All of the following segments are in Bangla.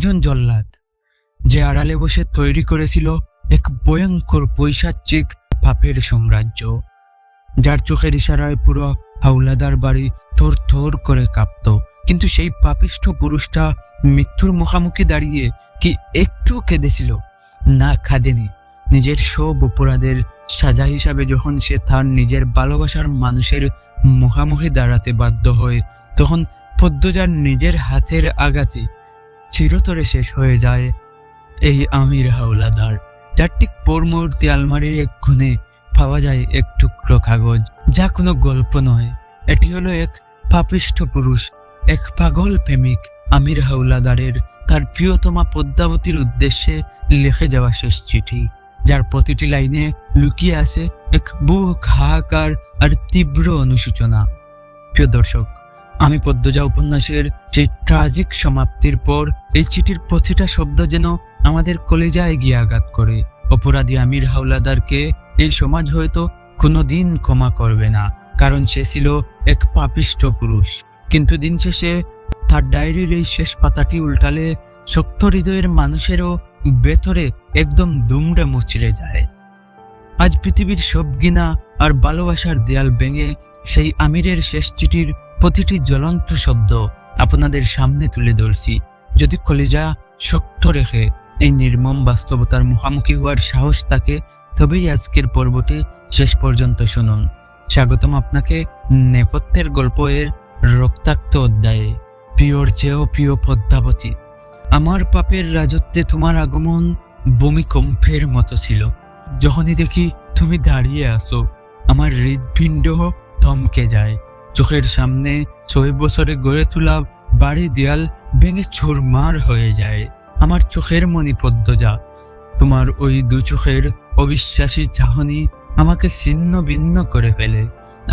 একজন জল্লাদ, যে আড়ালে বসে তৈরি করেছিল এক ভয়ঙ্কর পৈশাচিক পাপের সাম্রাজ্য, যার চোখের ইশারায় পুরো হাওলাদার বাড়ি থর থর করে কাঁপত। কিন্তু সেই পাপিষ্ঠ পুরুষটা মৃত্যুর মুখোমুখি দাঁড়িয়ে কি একটু কেঁদেছিল? না, কাঁদেনি। নিজের সব অপরাধের সাজা হিসাবে যখন সে তার নিজের ভালোবাসার মানুষের মুখোমুখি দাঁড়াতে বাধ্য হয়, তখন পদ্মজার নিজের হাতের আঘাতে চিরতরে শেষ হয়ে যায় এই আমির হাওলাদার, যার ঠিক পর মুহূর্তে আলমারির এক কোণে পাওয়া যায় এক টুকরো কাগজ, যা কোনো গল্প নয়। এটি হলো এক পাপিষ্ঠ পুরুষ, এক পাগল প্রেমিক আমির হাওলাদারের তার প্রিয়তমা পদ্মাবতীর উদ্দেশ্যে লিখে যাওয়া শেষ চিঠি, যার প্রতিটি লাইনে লুকিয়ে আছে এক বুক হাহাকার আর তীব্র অনুশোচনা। প্রিয় দর্শক, আমি পদ্মজা উপন্যাসের সেই ট্রাজিক সমাপ্তির পর এই চিঠির প্রতিটা শব্দ যেন আমাদের কলেজায় গিয়ে আঘাত করে। অপরাধী আমির হাওলাদারকে এই সমাজ হয়তো কোনোদিন ক্ষমা করবে না, কারণ সে ছিল এক পাপিষ্ঠ পুরুষ। কিন্তু দিন শেষে তার ডায়েরির এই শেষ পাতাটি উল্টালে শক্ত হৃদয়ের মানুষেরও ভেতরে একদম দুমড়ে মুচড়ে যায়। আজ পৃথিবীর সব ঘৃণা আর ভালোবাসার দেয়াল ভেঙে সেই আমিরের শেষ চিঠির প্রতিটি জ্বলন্ত শব্দ আপনাদের সামনে তুলে ধরছি। যদি কলিজা শক্ত রেখে এই নির্মম বাস্তবতার মুখোমুখি হওয়ার সাহস থাকে, তবেই আজকের পর্বটি শেষ পর্যন্ত শুনুন। স্বাগতম আপনাকে নেপথ্যের গল্পের রক্তাক্ত অধ্যায়ে। প্রিয়র চেয়েও প্রিয় পদ্মাবতী, আমার পাপের রাজত্বে তোমার আগমন ভূমিকম্পের মতো ছিল। যখনই দেখি তুমি দাঁড়িয়ে আসো, আমার হৃদপিণ্ড থমকে যায়। চোখের সামনে 6 বছরে গড়ে তোলা বাড়ি দেয়াল ভেঙে চুরমার হয়ে যায়। আমার চোখের মণি পদ্মজা, তোমার ওই দু চোখের অবিশ্বাসী চাহনি আমাকে ছিন্ন ভিন্ন করে ফেলে।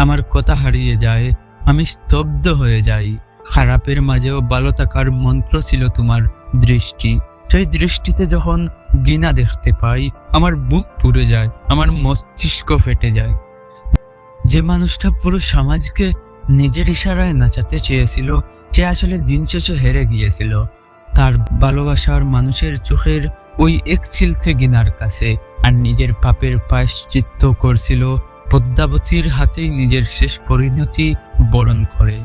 আমার কথা হারিয়ে যায়, আমি স্তব্ধ হয়ে যাই। খারাপের মাঝেও ভালো থাকার মন্ত্র ছিল তোমার দৃষ্টি। সেই দৃষ্টিতে যখন ঘৃণা দেখতে পাই, আমার বুক পুড়ে যায়, আমার মস্তিষ্ক ফেটে যায়। যে মানুষটা পুরো সমাজকে নিজের ইশারায় নাচাতে চেয়েছিল, সে আসলে দিন শেষে হেরে গিয়েছিল তার ভালোবাসার মানুষের চোখের ওই এক ছিলতে ঘৃণার কাছে, আর নিজের পাপের প্রায়শ্চিত্ত করছিল পদ্মাবতীর হাতেই নিজের শেষ পরিণতি বরণ করে।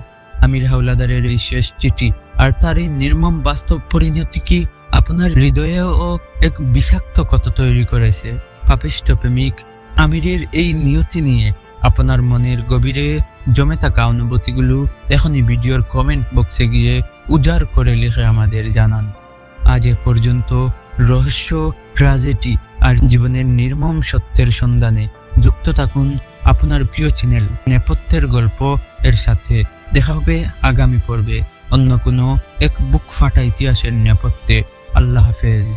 আমির হাওলাদারের এই শেষ চিঠি আর তার এই নির্মম বাস্তব পরিণতি কি আপনার হৃদয়েও এক বিষাক্ত ক্ষত তৈরি করেছে? পাপিষ্ঠ প্রেমিক আমিরের এই নিয়তি নিয়ে আপনার মনের গভীরে জমে থাকা অনুভূতিগুলো এখনই ভিডিওর কমেন্ট বক্সে গিয়ে উজাড় করে লিখে আমাদের জানান। আজ এ পর্যন্ত রহস্য, ট্র্যাজেডি আর জীবনের নির্মম সত্যের সন্ধানে যুক্ত থাকুন আপনার প্রিয় চ্যানেল নেপথ্যের গল্প এর সাথে। দেখা হবে আগামী পর্বে অন্য কোনো এক বুক ফাটা ইতিহাসের নেপথ্যে। আল্লাহ হাফেজ।